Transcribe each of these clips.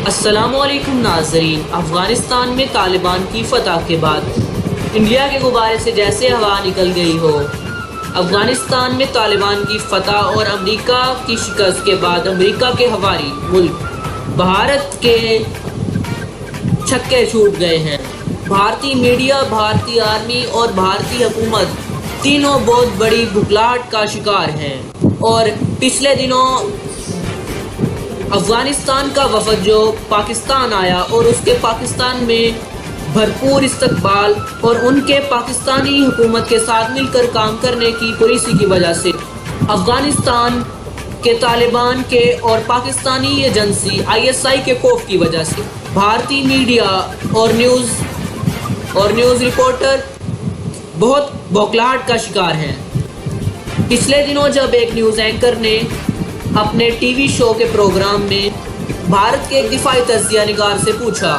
السلام علیکم ناظرین، افغانستان میں طالبان کی فتح کے بعد انڈیا کے غبارے سے جیسے ہوا نکل گئی ہو، افغانستان میں طالبان کی فتح اور امریکہ کی شکست کے بعد امریکہ کے حواری ملک بھارت کے چھکے چھوٹ گئے ہیں۔ بھارتی میڈیا، بھارتی آرمی اور بھارتی حکومت تینوں بہت بڑی بھگلاہٹ کا شکار ہیں، اور پچھلے دنوں افغانستان کا وفد جو پاکستان آیا اور اس کے پاکستان میں بھرپور استقبال اور ان کے پاکستانی حکومت کے ساتھ مل کر کام کرنے کی پالیسی کی وجہ سے افغانستان کے طالبان کے اور پاکستانی ایجنسی ISI کے خوف کی وجہ سے بھارتی میڈیا اور نیوز رپورٹر بہت بوکھلاہٹ کا شکار ہیں۔ پچھلے دنوں جب ایک نیوز اینکر نے اپنے ٹی وی شو کے پروگرام میں بھارت کے ایک دفاعی تجزیہ نگار سے پوچھا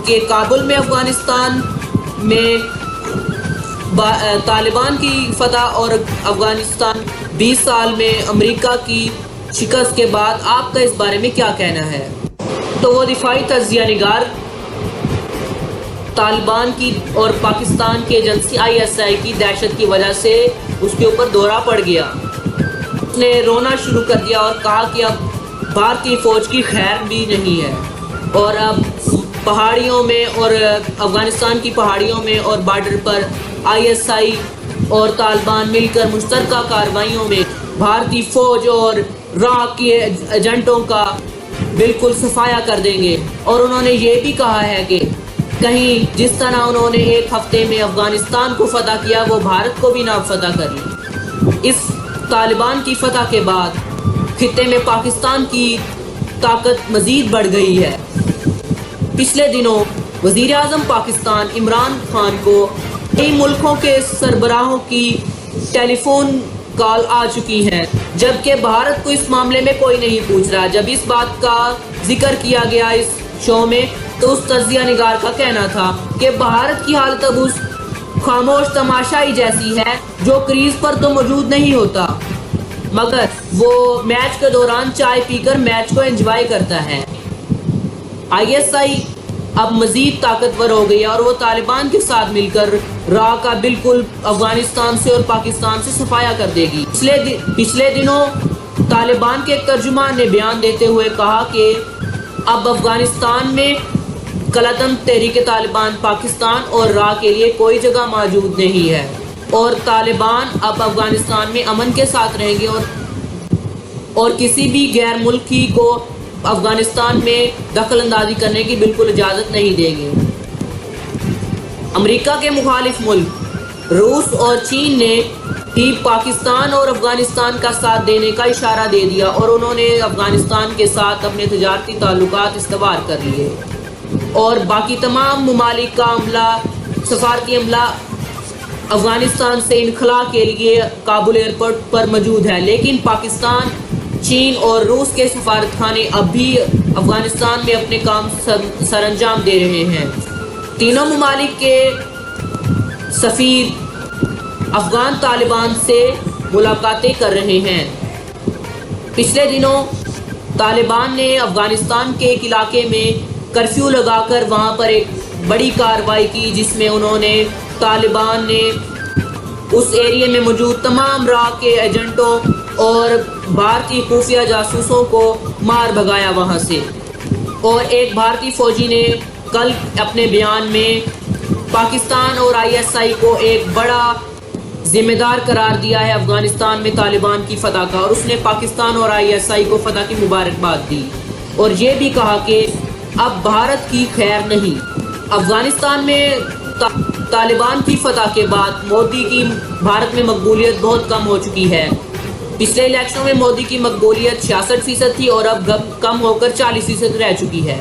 کہ کابل میں افغانستان میں طالبان کی فتح اور افغانستان 20 سال میں امریکہ کی شکست کے بعد آپ کا اس بارے میں کیا کہنا ہے، تو وہ دفاعی تجزیہ نگار طالبان کی اور پاکستان کی ایجنسی ISI کی دہشت کی وجہ سے اس کے اوپر دورہ پڑ گیا۔ اس نے رونا شروع کر دیا اور کہا کہ اب بھارتی فوج کی خیر بھی نہیں ہے، اور اب پہاڑیوں میں اور افغانستان کی پہاڑیوں میں اور بارڈر پر ISI اور طالبان مل کر مشترکہ کارروائیوں میں بھارتی فوج اور راہ کے ایجنٹوں کا بالکل صفایا کر دیں گے۔ اور انہوں نے یہ بھی کہا ہے کہ کہیں جس طرح انہوں نے ایک ہفتے میں افغانستان کو فتح کیا وہ بھارت کو بھی نہ فتح کر لیں۔ اس طالبان کی فتح کے بعد خطے میں پاکستان کی طاقت مزید بڑھ گئی ہے۔ پچھلے دنوں وزیر اعظم پاکستان عمران خان کو کئی ملکوں کے سربراہوں کی ٹیلی فون کال آ چکی ہے، جبکہ بھارت کو اس معاملے میں کوئی نہیں پوچھ رہا۔ جب اس بات کا ذکر کیا گیا اس شو میں تو اس تجزیہ نگار کا کہنا تھا کہ بھارت کی حالت اب اس خاموش تماشائی جیسی ہے جو کریز پر تو موجود نہیں ہوتا، مگر وہ میچ کے دوران چائے پی کر میچ کو انجوائے کرتا ہے۔ ISI اب مزید طاقتور ہو گئی اور وہ طالبان کے ساتھ مل کر راہ کا بالکل افغانستان سے اور پاکستان سے صفایا کر دے گی۔ پچھلے دنوں طالبان کے ایک ترجمان نے بیان دیتے ہوئے کہا کہ اب افغانستان میں کالعدم تحریک طالبان پاکستان اور راہ کے لیے کوئی جگہ موجود نہیں ہے، اور طالبان اب افغانستان میں امن کے ساتھ رہیں گے اور کسی بھی غیر ملکی کو افغانستان میں دخل اندازی کرنے کی بالکل اجازت نہیں دیں گے۔ امریکہ کے مخالف ملک روس اور چین نے بھی پاکستان اور افغانستان کا ساتھ دینے کا اشارہ دے دیا، اور انہوں نے افغانستان کے ساتھ اپنے تجارتی تعلقات استوار کر لیے، اور باقی تمام ممالک کا سفارتی عملہ افغانستان سے انخلاء کے لیے کابل ایئرپورٹ پر موجود ہے، لیکن پاکستان، چین اور روس کے سفارت خانے اب بھی افغانستان میں اپنے کام سر انجام دے رہے ہیں۔ تینوں ممالک کے سفیر افغان طالبان سے ملاقاتیں کر رہے ہیں۔ پچھلے دنوں طالبان نے افغانستان کے ایک علاقے میں کرفیو لگا کر وہاں پر ایک بڑی کارروائی کی، جس میں انہوں نے طالبان نے اس ایریے میں موجود تمام راہ کے ایجنٹوں اور بھارتی خفیہ جاسوسوں کو مار بھگایا وہاں سے۔ اور ایک بھارتی فوجی نے کل اپنے بیان میں پاکستان اور ISI کو ایک بڑا ذمہ دار قرار دیا ہے افغانستان میں طالبان کی فتح کا، اور اس نے پاکستان اور ISI کو فتح کی مبارکباد دی، اور یہ بھی کہا کہ اب بھارت کی خیر نہیں۔ افغانستان میں طالبان کی فتح کے بعد مودی کی بھارت میں مقبولیت بہت کم ہو چکی ہے۔ پچھلے الیکشنوں میں مودی کی مقبولیت 66% تھی اور اب کم ہو کر 40% رہ چکی ہے۔